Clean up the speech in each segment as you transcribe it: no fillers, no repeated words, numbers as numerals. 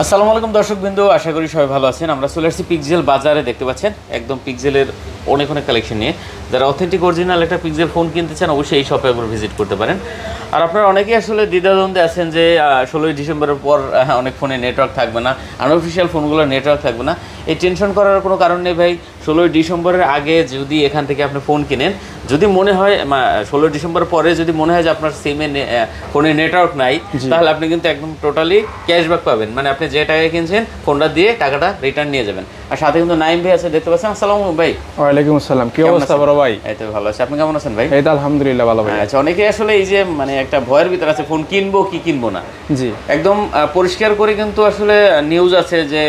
আসসালামু আলাইকুম দর্শকবৃন্দ, আশা করি সবাই ভালো আছেন। আমরা চলে আসছি পিক্সেল বাজারে, দেখতে পাচ্ছেন একদম পিক্সেলের অনেক কালেকশন নিয়ে। যারা অথেন্টিক অরিজিনাল একটা পিক্সেল ফোন কিনতে চান অবশ্যই এই শপে একবার ভিজিট করতে পারেন। আর আপনারা অনেকেই আসলে দ্বিধাদ্বন্দ্বে আছেন যে 16ই ডিসেম্বরের পর অনেক ফোনে নেটওয়ার্ক থাকবে না, আনঅফিসিয়াল ফোনগুলোর নেটওয়ার্ক থাকবে না। এই টেনশন করার কোনো কারণ নেই ভাই। 16ই ডিসেম্বরের আগে যদি এখান থেকে আপনি ফোন কিনেন, যদি মনে হয় 16ই ডিসেম্বরের পরে যদি মনে হয় যে আপনার সিমে ফোনে নেটওয়ার্ক নাই, তাহলে আপনি কিন্তু একদম টোটালি ক্যাশব্যাক পাবেন। মানে আপনি যে টাকায় কিনছেন ফোনটা দিয়ে টাকাটা রিটার্ন নিয়ে যাবেন। আর সাথে কিন্তু নাইম ভাই আছে, দেখতে পাচ্ছেন। আসসালামু আলাইকুম ভাই। ওয়ালাইকুম আসসালাম, কি অবস্থা বড় ভাই? এই তো ভালো আছি, আপনি কেমন আছেন ভাই? এই তো আলহামদুলিল্লাহ ভালো ভাই। আচ্ছা, অনেকে আসলে এই যে একটা ভয়ের ভিতর আছে, ফোন কিনবো কি কিনবো না। জি, একদম পরিষ্কার করে কিন্তু আসলে নিউজ আছে যে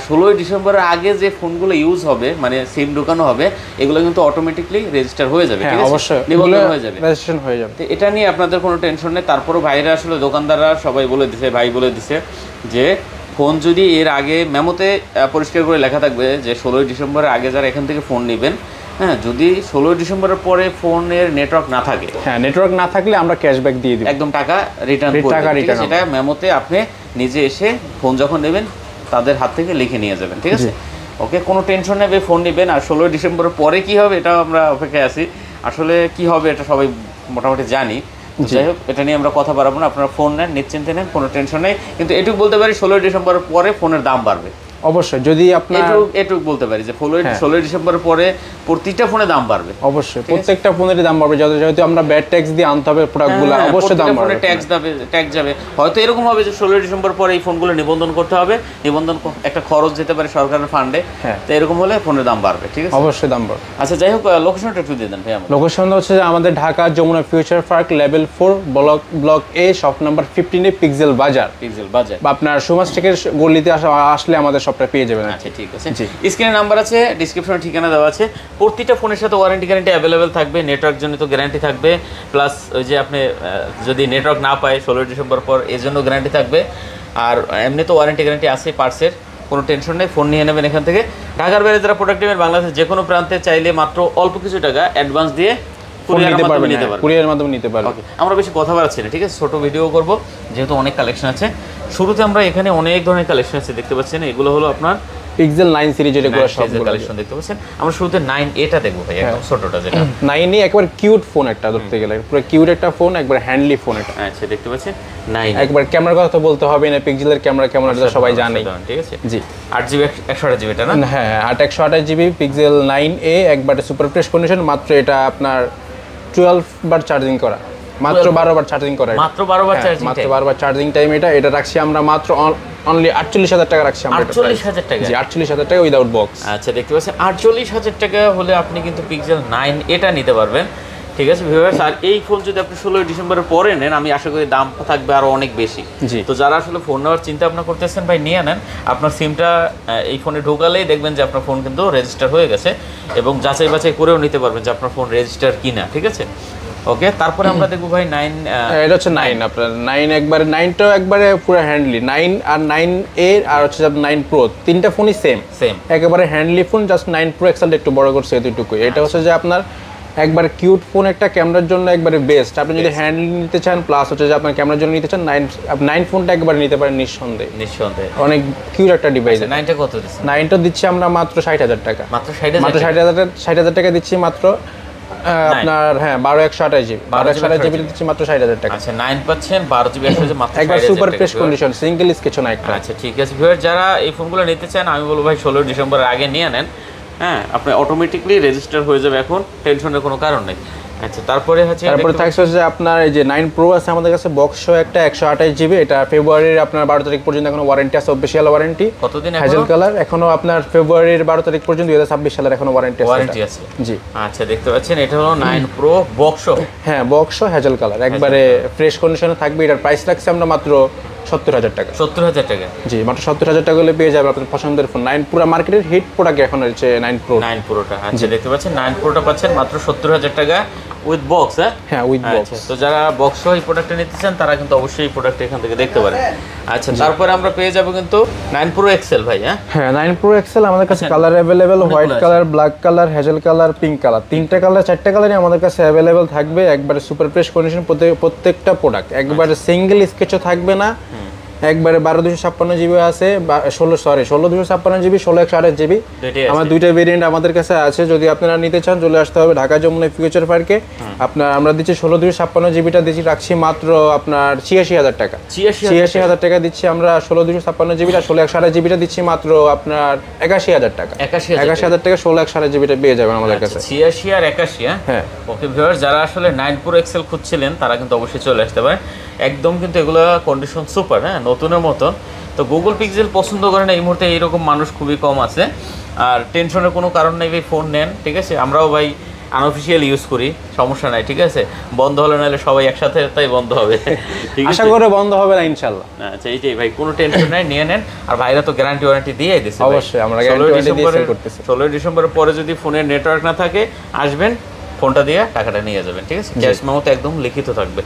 16ই ডিসেম্বরের আগে যে ফোনগুলো ইউজ হবে, মানে সিম ঢোকানো হবে, এগুলো কিন্তু অটোমেটিকলি রেজিস্টার হয়ে যাবে। ঠিক আছে, অবশ্যই নিবন্ধন হয়ে যাবে, রেজিস্ট্রেশন হয়ে যাবে। তো এটা নিয়ে আপনাদের কোনো টেনশন নেই। তারপরও ভাইরা আসলে দোকানদাররা সবাই বলে দিছে, ভাই বলে দিছে যে ফোন যদি এর আগে মেমোতে পরিষ্কার করে লেখা থাকবে যে 16ই ডিসেম্বরের আগে যারা এখান থেকে ফোন নেবেন, হ্যাঁ, যদি 16ই ডিসেম্বরের পরে ফোনের নেটওয়ার্ক না থাকে, হ্যাঁ, নেটওয়ার্ক না থাকলে আমরা ক্যাশব্যাক দিয়ে দিব, একদম টাকা রিটার্ন করব। সেটা মেমোতে আপনি নিজে এসে ফোন যখন নেবেন তাদের হাত থেকে লিখে নিয়ে যাবেন। ঠিক আছে, ওকে, কোনো টেনশন নেবে, ফোন নেবেন। আর 16ই ডিসেম্বরের পরে কি হবে এটাও আমরা অপেক্ষায় আছি। আসলে কি হবে এটা সবাই মোটামুটি জানি। যাই হোক, এটা নিয়ে আমরা কথা বাড়াবো না। আপনারা ফোন নেন, নিশ্চিন্তে নেন, কোনো টেনশন নেই। কিন্তু এটুকু বলতে পারি 16ই ডিসেম্বরের পরে ফোনের দাম বাড়বে। অবশ্যই, যদি আপনার এটুকু বলতে পারি যে 16ই ডিসেম্বরের পরে প্রতিটা ফোনে দাম বাড়বে। অবশ্যই প্রত্যেকটা ফোনের দাম বাড়বে, যেহেতু আমরা ব্যাড ট্যাক্স দিয়ে আনতে হবে প্রোডাক্টগুলো, অবশ্যই দাম বাড়বে, ট্যাক্স যাবে। হয়তো এরকম হবে যে 16ই ডিসেম্বর পরে এই ফোনগুলো নিবন্ধন করতে হবে, নিবন্ধন একটা খরচ যেতে পারে সরকারের ফান্ডে। তো এরকম হলে ফোনের দাম বাড়বে। ঠিক আছে, অবশ্যই দাম বাড়বে। আচ্ছা, যাই হোক, লোকেশনটা একটু দিয়ে দেন ভাই। লোকেশনটা হচ্ছে আমাদের Dhaka Jamuna future park level 4 block A, shop number 15 pixel Bazar. বা আপনার সুমাস টেকের গলিতে আসলে আমাদের শপটা পেয়ে যাবেন। আচ্ছা, ঠিক আছে, স্ক্রিনে নাম্বার আছে, ডেসক্রিপশনে ঠিকানা দেওয়া আছে। প্রতিটা ফোনের সাথে ওয়ারেন্টি গ্যারান্টি অ্যাভেলেবেল থাকবে, নেটওয়ার্ক জনিত গ্যারান্টি থাকবে, প্লাস ওই যে আপনি যদি নেটওয়ার্ক না পায় 16ই ডিসেম্বর পর এর জন্য গ্যারান্টি থাকবে। আর এমনি তো ওয়ারেন্টি গ্যারান্টি আছে পার্সের, কোনো টেনশন নেই। ফোন নিয়ে নেবেন এখান থেকে। ঢাকার বাইরে যারা প্রোডাক্ট নেবেন, বাংলাদেশের যে কোনো প্রান্তে চাইলে মাত্র অল্প কিছু টাকা অ্যাডভান্স দিয়ে কুরিয়ারের মাধ্যমে নিতে পারবেন। ওকে, আমরা বেশি কথা বাড়াচ্ছি না, ঠিক আছে, ছোট ভিডিও করব যেহেতু অনেক কালেকশন আছে। শুরুতে আমরা এখানে অনেক ধরনের কালেকশন আছে, দেখতে পাচ্ছেন। এগুলো হলো আপনার পিক্সেল 9 সিরিজের এগুলো সবগুলো কালেকশন দেখতে পাচ্ছেন। আমরা শুরুতে 9A টা দেখব ভাই, একদম ছোটটা যেটা 9A, একবার কিউট ফোন একটা ধরতে গেলে, পুরো কিউট একটা ফোন, একবার হ্যান্ডলি ফোন এটা। আচ্ছা, দেখতে পাচ্ছেন 9। একবার ক্যামেরার কথা তো বলতে হবে না, পিক্সেলের ক্যামেরা কেমন এটা সবাই জানে। ঠিক আছে, জি, 8GB 128GB এটা না? হ্যাঁ, 128GB পিক্সেল 9A, একবারে সুপার ফ্রেশ কন্ডিশন। মাত্র এটা আপনার 12 বার চার্জিং করা, মাত্র 12 বার চার্জিং করা, মাত্র 12 বার চার্জিং, মাত্র 12 বার চার্জিং টাইম। এটা রাখছি আমরা মাত্র অনলি 48,000 টাকা রাখছি আমরা। 48,000 টাকা? জি, 48,000 টাকা উইদাউট বক্স। আচ্ছা, দেখতে পাচ্ছেন 48,000 টাকা হলে আপনি কিন্তু পিক্সেল 9 এটা নিতে পারবেন। ঠিক আছে ভিউয়ার্স, আর এই ফোন যদি আপনি 16ই ডিসেম্বরের পরে নেন, আমি আশা করি দাম থাকবে আরো অনেক বেশি। তো যারা আসলে ফোন নেওয়ার চিন্তা ভাবনা করতেছেন ভাই, নিয়ে নেন। আপনার সিমটা এই ফোনে ঢোকালেই দেখবেন যে আপনার ফোন কিন্তু রেজিস্টার হয়ে গেছে, এবং যাচাই বাছাই করেও নিতে পারবেন যে আপনার ফোন রেজিস্টার কিনা। ঠিক আছে, ওকে। তারপরে আমরা দেখব ভাই 9, এটা হচ্ছে 9। আপনার 9 একবারে 9টাও একবারে পুরো হ্যান্ডলি। 9 আর 9A আর হচ্ছে 9 Pro, তিনটা ফোনই সেম একেবারে হ্যান্ডলি ফোন। জাস্ট 9 Pro এক্সেল একটু বড় করছে, এতটুকুই। এটা হচ্ছে যে আপনার একবার কিউট ফোন, একটা ক্যামেরার জন্য একবারে বেস্ট। আপনি যদি হ্যান্ডলি নিতে চান, প্লাস হচ্ছে যে আপনার ক্যামেরার জন্য নিতে চান, 9 ফোনটা একবারে নিতে পারেন নিঃসন্দেহে। অনেক কিউট একটা ডিভাইস। 9টা কত দিচ্ছেন? 9টা দিচ্ছি আমরা মাত্র 60,000 টাকা। মাত্র 60,000 টাকা দিচ্ছি মাত্র। আপনার 12128GB 12128GB দিচ্ছি মাত্র 60,000 টাকা। আচ্ছা, 9 পাচ্ছেন 12GB মাত্র 60,000 একবার super fresh condition, single sketch না একটা। আচ্ছা, ঠিক আছে ভিউয়ার, যারা এই ফোনগুলো নিতে চান আমি বলবো ভাই 16ই ডিসেম্বরের আগে নিয়ে নেন। হ্যাঁ, আপনি অটোমেটিকলি রেজিস্টার হয়ে যাবে, এখন টেনশনের কোনো কারণ নেই। আচ্ছা, তারপরে থাকছে যে আপনার এই যে 9 Pro আছে আমাদের কাছে, বক্স সহ একটা 128GB। এটা ফেব্রুয়ারির আপনার 12 তারিখ পর্যন্ত এখনো ওয়ারেন্টি আছে, অফিশিয়াল ওয়ারেন্টি। কতদিন? হ্যাজেল কালার, এখনো আপনার ফেব্রুয়ারির 12 তারিখ পর্যন্ত 2026 সালের এখনো ওয়ারেন্টি আছে। জি, আচ্ছা, দেখতে পাচ্ছেন এটা হলো 9 Pro বক্স সহ। হ্যাঁ, বক্স সহ হ্যাজেল কালার, একবারে ফ্রেশ কন্ডিশনে থাকবে। এটার প্রাইস রাখছি আমরা মাত্র 70,000 টাকা। 70,000 টাকা? জি, মাত্র 70,000 টাকা হলে পেয়ে যাবে আপনার পছন্দের ফোন। 9 পুরো মার্কেটের হিট প্রোডাক্ট এখন হচ্ছে 9 Proটা। আচ্ছা, দেখতে পাচ্ছেন 9 Proটা পাচ্ছেন মাত্র 70,000 টাকা উইথ বক্স। হ্যাঁ, উইথ বক্স। তো যারা বক্স সহ এই প্রোডাক্টটা নিতে চান তারা কিন্তু অবশ্যই এই প্রোডাক্টটা এখান থেকে দেখতে পারেন। আচ্ছা, তারপরে আমরা পেয়ে যাব কিন্তু 9 Pro XL ভাই। হ্যাঁ, 9 Pro XL আমাদের কাছে colour available, white colour, black colour, hazel colour, pink colour, তিনটা কালার, চারটা কালারই আমাদের কাছে अवेलेबल থাকবে। একবারে সুপার ফ্রেশ কন্ডিশন প্রত্যেকটা প্রোডাক্ট, একবারে সিঙ্গেল স্কেচও থাকবে না, একবারে 12/256 GB আছে, 16/256 GB, 16/128 GB। আমার দুইটা ভেরিয়েন্ট আমাদের কাছে আছে, যদি আপনারা নিতে চান চলে আসতে হবে ঢাকা যমুনা ফিউচার পার্কে। আপনার আমরা দিচ্ছি 16/256 GB দিচ্ছি, রাখছি মাত্র আপনার 86,000 টাকা। 86,000 টাকা দিচ্ছি আমরা 16/256 GB, আর 16/128 GB দিচ্ছি মাত্র আপনার 81,000 টাকা। 81,000 টাকা 16/128 GB পেয়ে যাবেন আমাদের কাছে। 86 আর 81, হ্যাঁ ওকে ভিউয়ার্স, যারা আসলে 9 Pro XL খুঁজছিলেন তারা কিন্তু অবশ্যই চলে আসতে পারেন। একদম কিন্তু এগুলো কন্ডিশন সুপার, হ্যাঁ নতুনের মতন। তো গুগল পিক্সেল পছন্দ করেন এই মুহূর্তে এইরকম মানুষ খুবই কম আছে, আর টেনশনের কোনো কারণ নেই ভাই, ফোন নেন, ঠিক আছে। আমরাও ভাই আনঅফিসিয়াল ইউজ করি, সমস্যা নাই, ঠিক আছে। বন্ধ হলে নাহলে সবাই একসাথে তাই বন্ধ হবে, ঠিক আছে। আশা করে বন্ধ হবে না ইনশাআল্লাহ। আচ্ছা এইটাই ভাই, কোনো টেনশন নাই, নিয়ে নেন। আর ভাইরা তো গ্যারান্টি ওয়ারেন্টি দিয়ে দিচ্ছে। অবশ্যই আমরা গ্যারান্টি ওয়ারেন্টি দিয়ে সেল করতেছি। 16 ডিসেম্বরের পরে যদি ফোনের নেটওয়ার্ক না থাকে আসবেন, ফোনটা দিয়ে টাকাটা নিয়ে যাবেন, ঠিক আছে। ক্যাশ মেমোতে একদম লিখিত থাকবে।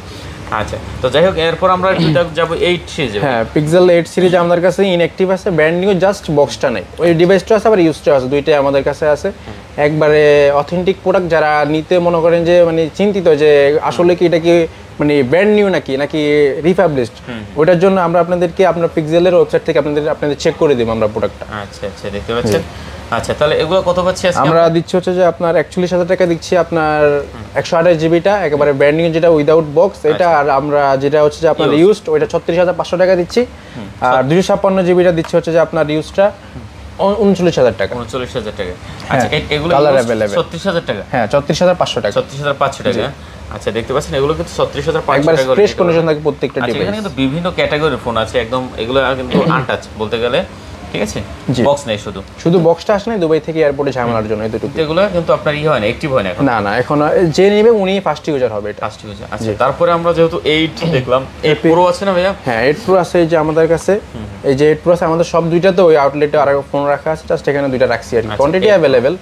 আচ্ছা, তো যাই হোক, এরপর আমরা যাব 8 সিরিজে। হ্যাঁ, পিক্সেল 8 সিরিজ আমাদের কাছে ইনঅ্যাক্টিভ আছে, ব্র্যান্ড নিউ, জাস্ট বক্সটা নাই। ওই ডিভাইসটা আছে আবার ইউজটা আছে, দুইটাই আমাদের কাছে আছে। একবারে অথেন্টিক প্রোডাক্ট, যারা নিতে মনে করেন যে মানে চিন্তিত যে আসলে কি এটা কি মানে ব্র্যান্ড নিউ নাকি রিফাবলিশড, ওটার জন্য আমরা আপনাদেরকে আপনার পিক্সেলের ওয়েবসাইট থেকে আপনাদের চেক করে দিব আমরা প্রোডাক্টটা। আচ্ছা আচ্ছা, দেখতে পাচ্ছেন। আচ্ছা, তাহলে এগুলো কত পাচ্ছি আজকে আমরা? দিচ্ছি হচ্ছে যে আপনার 41,000 টাকা দিচ্ছি আপনার 128 জিবিটা, একেবারে ব্র্যান্ড নিউ যেটা উইদাউট বক্স এটা। আর আমরা যেটা হচ্ছে যে আপনার ইউজড ওইটা 36,500 টাকা দিচ্ছি। আর 256 জিবিটা দিচ্ছি হচ্ছে যে আপনার ইউজটা 39,000 টাকা। 39,000 টাকা। আচ্ছা, এগুলো কালার अवेलेबल 36,000 টাকা। হ্যাঁ, 36,500 টাকা। 36,500 টাকা। আচ্ছা, দেখতে পাচ্ছেন এগুলো কিন্তু 36,500 টাকা করে। ফ্রেশ কন্ডিশন থাকে প্রত্যেকটা ডিভাইস। এখানে কিন্তু বিভিন্ন ক্যাটাগরির ফোন আছে, একদম এগুলো কিন্তু আনটাচ বলতে গেলে, ঠিক আছে। বক্স নেই, শুধু বক্সটা আসে না দুবাই থেকে এয়ারপোর্টে ঝামেলার জন্য, এতটুকু। এগুলো কিন্তু আপনার হয় না, অ্যাক্টিভ হয় না এখন। না এখন যে নেবে উনি ফার্স্ট ইউজার হবে, এটা ফার্স্ট ইউজার। আচ্ছা, তারপরে আমরা যেহেতু 8 দেখলাম, 8 Pro আছে না ভাইয়া? হ্যাঁ, 8 Pro আছে এই যে আমাদের কাছে। এই যে 8 Pro আছে আমাদের সব দুইটাতে, ওই আউটলেটে আরেক ফোন রাখা আছে, জাস্ট এখানে দুইটা রাখছি আর কি। কোয়ান্টিটি अवेलेबल,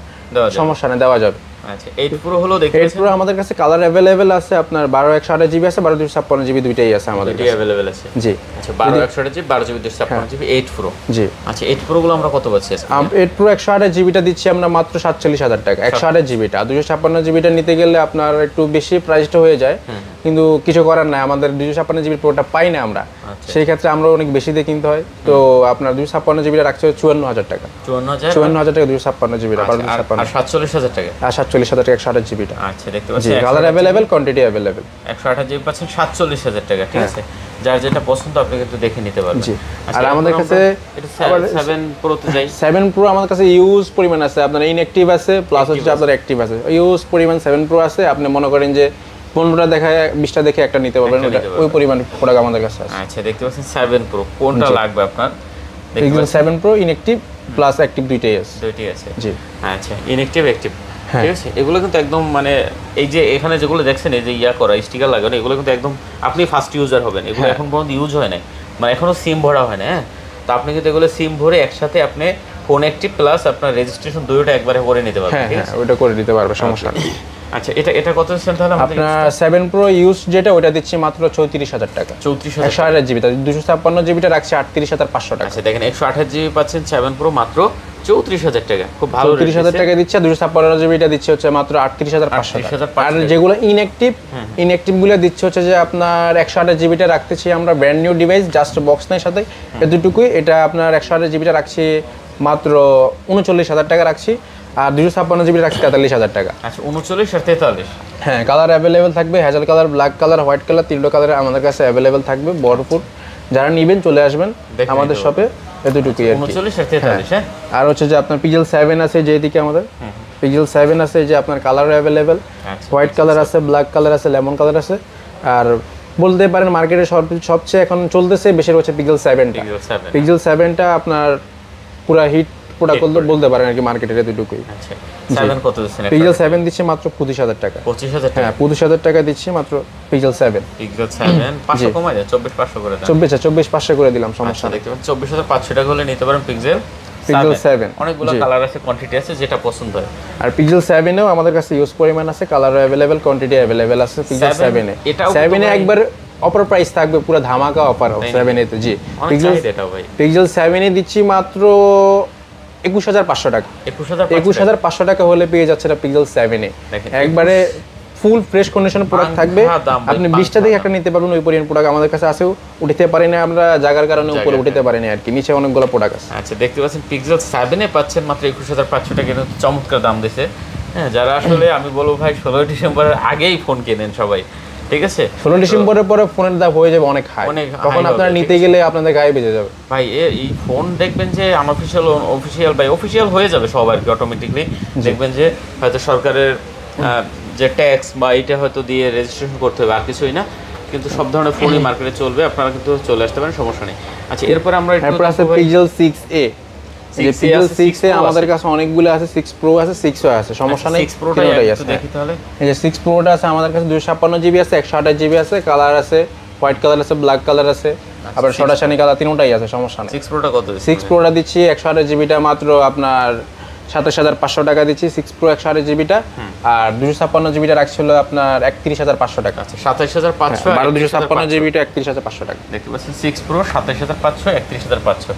সমস্যা নেই, দেওয়া যাবে। আচ্ছা, 8 Pro হলো দেখতে 8 Pro আমাদের কাছে কালার अवेलेबल আছে আপনার 12/128 জিবি আছে, 12/256 জিবি, দুইটাই আছে আমাদের কাছে। अवेलेबल আছে। জি। আচ্ছা, 12/128 জিবি, 12/256 জিবি 8 Pro। জি। আচ্ছা, 8 Pro গুলো আমরা কত পাচ্ছি আজকে? 8 Pro 128 জিবিটা দিচ্ছি আমরা মাত্র 47,000 টাকা। 128 জিবিটা, 256 জিবিটা নিতে গেলে আপনার একটু বেশি প্রাইসটা হয়ে যায়, কিন্তু কিছু করার নাই, আমাদের 256 জিবির প্রোটা পাই না আমরা, সেই ক্ষেত্রে আমরা অনেক বেশি দিয়ে কিনতে হয়। তো আপনার 256 জিবিটা রাখছে 54,000 টাকা। 54,000 টাকা 256 জিবিটা। আর 47,000 টাকা। আর 47,000 টাকা 128 জিবিটা। আচ্ছা, দেখতে পাচ্ছেন colour available, quantity available. 128 GB পাচ্ছেন 47,000 টাকা, ঠিক আছে। যার যেটা পছন্দ আপনি কিন্তু দেখে নিতে পারবেন। জি। আর আমাদের কাছে এটা 7 Pro তে যাই। 7 Pro আমাদের কাছে ইউজ পরিমাণ আছে, আপনার ইনঅ্যাক্টিভ আছে, প্লাস হচ্ছে আপনার অ্যাক্টিভ আছে। ইউজ পরিমাণ 7 Pro আছে, আপনি মনে করেন যে 15টা দেখায় 20টা দেখে একটা নিতে পারবেন, ওই পরিমাণ প্রোডাক্ট আমাদের কাছে আছে। আচ্ছা, দেখতে পাচ্ছেন 7 Pro, কোনটা লাগবে আপনার? দেখুন 7 Pro ইনঅ্যাক্টিভ প্লাস অ্যাক্টিভ দুইটাই আছে। দুইটাই আছে। জি। আচ্ছা, ইনঅ্যাক্টিভ অ্যাক্টিভ, ঠিক আছে। এগুলো কিন্তু একদম মানে এই যে এখানে যেগুলো দেখছেন, এই যে করা স্টিকার লাগানো, এগুলো কিন্তু একদম আপনি ফার্স্ট ইউজার হবেন। এগুলো এখন পর্যন্ত ইউজ হয় না, মানে এখনো সিম ভরা হয় না। হ্যাঁ, তো আপনি কিন্তু এগুলো সিম ভরে একসাথে আপনি ফোন অ্যাক্টিভ প্লাস আপনার রেজিস্ট্রেশন দুটোটা একবারে করে নিতে পারবেন, ঠিক আছে। ওটা করে দিতে পারবে, সমস্যা নেই। আচ্ছা, এটা কত দিচ্ছেন তাহলে আমাদের? আপনার 7 Pro ইউজ যেটা ওটা দিচ্ছি মাত্র 34,000 টাকা। 34,000 128 জিবি, 256 জিবিটা রাখছি 38,500 টাকা। আচ্ছা, দেখেন 128 জিবি পাচ্ছেন 7 Pro মাত্র 34,000 টাকা, খুব ভালো। 34,000 টাকা দিচ্ছে, 256 জিবিটা দিচ্ছে হচ্ছে মাত্র 38,500 টাকা। আর যেগুলো ইনঅ্যাক্টিভ গুলো দিচ্ছে হচ্ছে যে আপনার 128 জিবিটা রাখতেছি আমরা, brand new device, just box নাই সাথে, এতটুকুই। এটা আপনার 128 জিবিটা রাখছি মাত্র 39,000 টাকা রাখছি, আর 256 জিবি রাখছি 43,000 টাকা। আচ্ছা, 39 আর 43। হ্যাঁ, কালার अवेलेबल থাকবে, hazel colour, black colour, white colour, তিনটা কালার আমাদের কাছে अवेलेबल থাকবে ভরপুর। যারা নেবেন চলে আসবেন আমাদের শপে, এতটুকুই আর কি। 39 আর 43। হ্যাঁ, আর হচ্ছে যে আপনার পিক্সেল 7 আছে যে এদিকে আমাদের, পিক্সেল 7 আছে যে আপনার কালার अवेलेबल, হোয়াইট কালার আছে, ব্ল্যাক কালার আছে, লেমন কালার আছে। আর বলতে পারেন মার্কেটে সবচেয়ে এখন চলতেছে বেশি হচ্ছে পিক্সেল 7টা। পিক্সেল 7টা আপনার পুরো হিট প্রোডাক্ট বলতে পারেন আর কি মার্কেটের, এতটুকুই। আচ্ছা, 7 কত দিচ্ছেন? পিক্সেল 7 দিচ্ছে মাত্র 25,000 টাকা। 25,000 টাকা? হ্যাঁ, 25,000 টাকা দিচ্ছি মাত্র পিক্সেল 7। পিক্সেল 7 500 কমায় দেন, 24,500 করে দেন। 24,500 করে দিলাম, সমস্যা নেই। দেখতে পাচ্ছেন 24,500 টাকা হলে নিতে পারেন পিক্সেল 7। অনেকগুলো কালার আছে, কোয়ান্টিটি আছে, যেটা পছন্দ হয়। আর পিক্সেল 7 এও আমাদের কাছে ইউজ পরিমাণ আছে, কালার अवेलेबल, কোয়ান্টিটি अवेलेबल আছে পিক্সেল 7 এ। 7 এ একবার অফার প্রাইস থাকবে, পুরো ধামাকা অফার 7 এ তে। জি, পিক্সেল 7 এ দিচ্ছি মাত্র 21,500 টাকা। 21,500 টাকা হলে পেয়ে যাচ্ছে না পিক্সেল 7 এ, একবারে ফুল ফ্রেশ কন্ডিশনের প্রোডাক্ট থাকবে। আপনি 20টা থেকে একটা নিতে পারবেন, ওই পরিমাণ প্রোডাক্ট আমাদের কাছে আছে। উঠতে পারি না আমরা জায়গার কারণে, উপরে উঠতে পারি না আর কি, নিচে অনেকগুলো প্রোডাক্ট আছে। আচ্ছা, দেখতে পাচ্ছেন পিক্সেল 7 এ পাচ্ছেন মাত্র 21500 টাকা, কিন্তু চমৎকার দাম দিছে। হ্যাঁ, যারা আসলে আমি বলবো ভাই 16 ডিসেম্বরের আগেই ফোন কেনেন সবাই, ঠিক আছে? 16 ডিসেম্বরের পরে ফোনের দাম হয়ে যাবে অনেক হাই, তখন আপনারা নিতে গেলে আপনাদের গায়ে বেজে যাবে ভাই। এই ফোন দেখবেন যে অফিসিয়াল হয়ে যাবে সব আর কি, অটোমেটিকলি দেখবেন যে হয়তো সরকারের যে ট্যাক্স বা এটা হয়তো দিয়ে রেজিস্ট্রেশন করতে হবে, আর কিছুই না। কিন্তু সব ধরনের ফোনই মার্কেটে চলবে, আপনারা কিন্তু চলে আসতে পারেন, সমস্যা নেই। আচ্ছা, এরপর আমরা এরপর আছে Pixel 6a। যে Pixel 6a আমাদের কাছে অনেকগুলো আছে, 6 Pro আছে, 6 আছে, সমস্যা নেই। 6 Proটাই আছে, দেখি তাহলে। এই যে 6 Proটা আছে আমাদের কাছে 256 জিবি আছে, 128 জিবি আছে, কালার আছে, হোয়াইট কালার আছে, ব্ল্যাক কালার আছে, আবার সরাসরি কালার, তিনটাই আছে, সমস্যা নেই। 6 Proটা কত? 6 Proটা দিচ্ছি 128 জিবিটা মাত্র আপনার 27500 টাকা দিচ্ছি 6 Pro 128 জিবিটা, আর 256 জিবিটা রাখছিল আপনার 31500 টাকা। আচ্ছা, 27500 আর 256 জিবিটা 31500 টাকা। দেখতে পাচ্ছেন 6 Pro 27500 31500।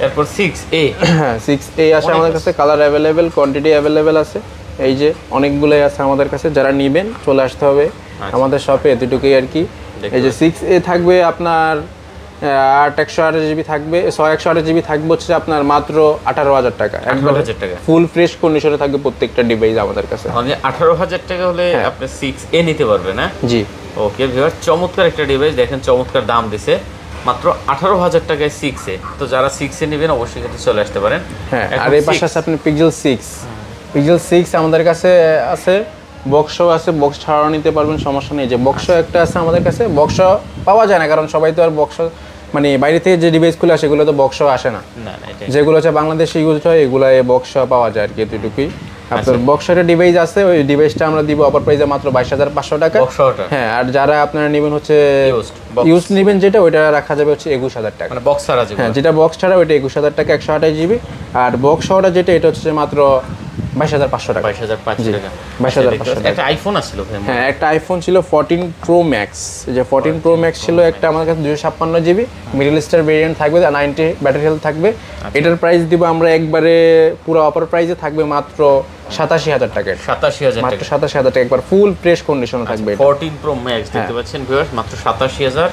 এরপর 6a। হ্যাঁ, 6a আছে আমাদের কাছে, কালার अवेलेबल, কোয়ান্টিটি अवेलेबल আছে। এই যে অনেকগুলাই আছে আমাদের কাছে, যারা নেবেন চলে আসতে হবে আমাদের শপে, এতটুকুই আর কি। এই যে 6a থাকবে আপনার 128 জিবি থাকবে, 128 জিবি থাকবে হচ্ছে আপনার মাত্র 18000 টাকা, 18000 টাকা ফুল ফ্রেশ কন্ডিশনে থাকবে প্রত্যেকটা ডিভাইস আমাদের কাছে। মানে 18000 টাকা হলে আপনি 6a নিতে পারবেন না? জি। ওকে ভিউয়ার, চমৎকার একটা ডিভাইস, দেখেন চমৎকার দাম দিছে মাত্র 18000 টাকায় 6a। তো যারা 6a নেবেন অবশ্যই কিন্তু চলে আসতে পারেন। হ্যাঁ, আর এই পাশে আছে আপনি Pixel 6 আমাদের কাছে আছে, বক্সও আছে, বক্স ছাড়াও নিতে পারবেন, সমস্যা নেই। যে বক্স একটা আছে আমাদের কাছে, বক্স পাওয়া যায় না কারণ সবাই তো আর বক্স মানে বাইরে থেকে যে ডিভাইসগুলো আসে এগুলো তো বক্সও আসে না, যেগুলো হচ্ছে বাংলাদেশে ইউজ হয় এগুলো বক্স পাওয়া যায় আর কি, এতটুকুই। আপনার বক্সের ডিভাইস আছে, ওই ডিভাইসটা আমরা দিব অফার প্রাইসে মাত্র 22500 টাকা। হ্যাঁ, আর যারা আপনারা নেবেন হচ্ছে ইউজ নেবেন যেটা, ওইটা রাখা যাবে হচ্ছে 21000 টাকা, মানে বক্স ছাড়া। হ্যাঁ, যেটা বক্স ছাড়া ওইটা 21000 টাকা 128 জিবি, আর বক্স সহটা যেটা এটা হচ্ছে মাত্র 22500 টাকা। 22500 টাকা। 22500 টাকা। একটা আইফোন ছিল ভাই? হ্যাঁ, একটা আইফোন ছিল 14 Pro Max। যে 14 Pro Max ছিল একটা আমাদের কাছে 256 জিবি, মিডল স্টার ভেরিয়েন্ট থাকবে, 90 ব্যাটারি হেলথ থাকবে। এটার প্রাইস দিব আমরা একবারে পুরো অফার প্রাইসে থাকবে মাত্র 87000 টাকা। 87000 টাকা, মাত্র 87000 টাকা, একবার ফুল ফ্রেশ কন্ডিশনে থাকবে। 14 Pro Max দেখতে পাচ্ছেন ভিউয়ার্স, মাত্র 87000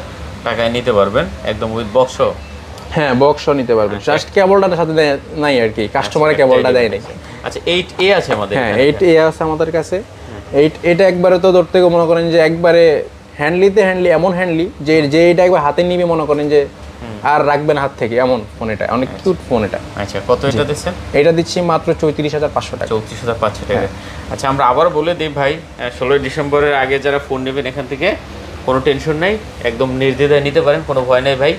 টাকায় নিতে পারবেন, একদম উইথ বক্স। হ্যাঁ, বক্সও নিতে পারবেন, জাস্ট কেবলটার সাথে নাই আর কি, কাস্টমারের কেবলটা দেয় নাই। আচ্ছা, 8a আছে আমাদের। হ্যাঁ, 8a আছে আমাদের কাছে। এটা একবারে তো ধরতে গিয়ে মনে করেন যে একবারে হ্যান্ডলি এমন হ্যান্ডলি যে এটা একবার হাতে নিবে মনে করেন যে আর রাখবেন হাত থেকে, এমন ফোন এটা, অনেক কিউট ফোন এটা। আচ্ছা, কত এটা দিচ্ছেন? এটা দিচ্ছি মাত্র 34500 টাকা। 34500 টাকা। আচ্ছা, আমরা আবার বলে দিই ভাই, 16 ডিসেম্বরের আগে যারা ফোন নেবেন এখান থেকে কোনো টেনশন নেই, একদম নির্দ্বিধায় নিতে পারেন, কোনো ভয় নেই ভাই।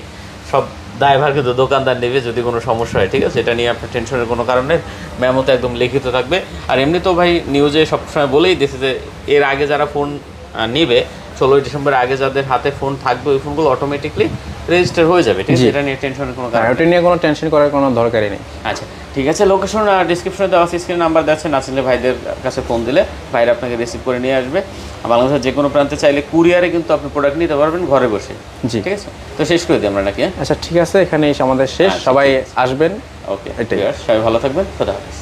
সব দায়ভার কিন্তু দোকানদার নেবে যদি কোনো সমস্যা হয়, ঠিক আছে? এটা নিয়ে আপনার টেনশনের কোনো কারণ নেই, মেমোতে একদম লিখিত থাকবে। আর এমনি তো ভাই নিউজে সবসময় বলেই দিয়েছে যে এর আগে যারা ফোন নেবে 16 ডিসেম্বরের আগে যাদের হাতে ফোন থাকবে ওই ফোনগুলো অটোমেটিকলি রেজিস্টার হয়ে যাবে, ঠিক আছে? এটা নিয়ে টেনশনের কোনো কারণ, এটা নিয়ে কোনো টেনশন করার কোনো দরকারই নেই। আচ্ছা, ঠিক আছে। লোকেশন ডিসক্রিপশনে দেওয়া আছে, স্ক্রিনে নাম্বার দেওয়া না চাইলে ভাইদের কাছে ফোন দিলে ভাইরা আপনাকে রিসিভ করে নিয়ে আসবে। বাংলাদেশের যে কোনো প্রান্তে চাইলে কুরিয়ারে কিন্তু আপনি প্রোডাক্ট নিতে পারবেন ঘরে বসে, জি, ঠিক আছে? তো শেষ করে দিই আমরা নাকি? আচ্ছা, ঠিক আছে, এখানে আমাদের শেষ, সবাই আসবেন। ওকে, সবাই ভালো থাকবেন, খোদা হাফেজ।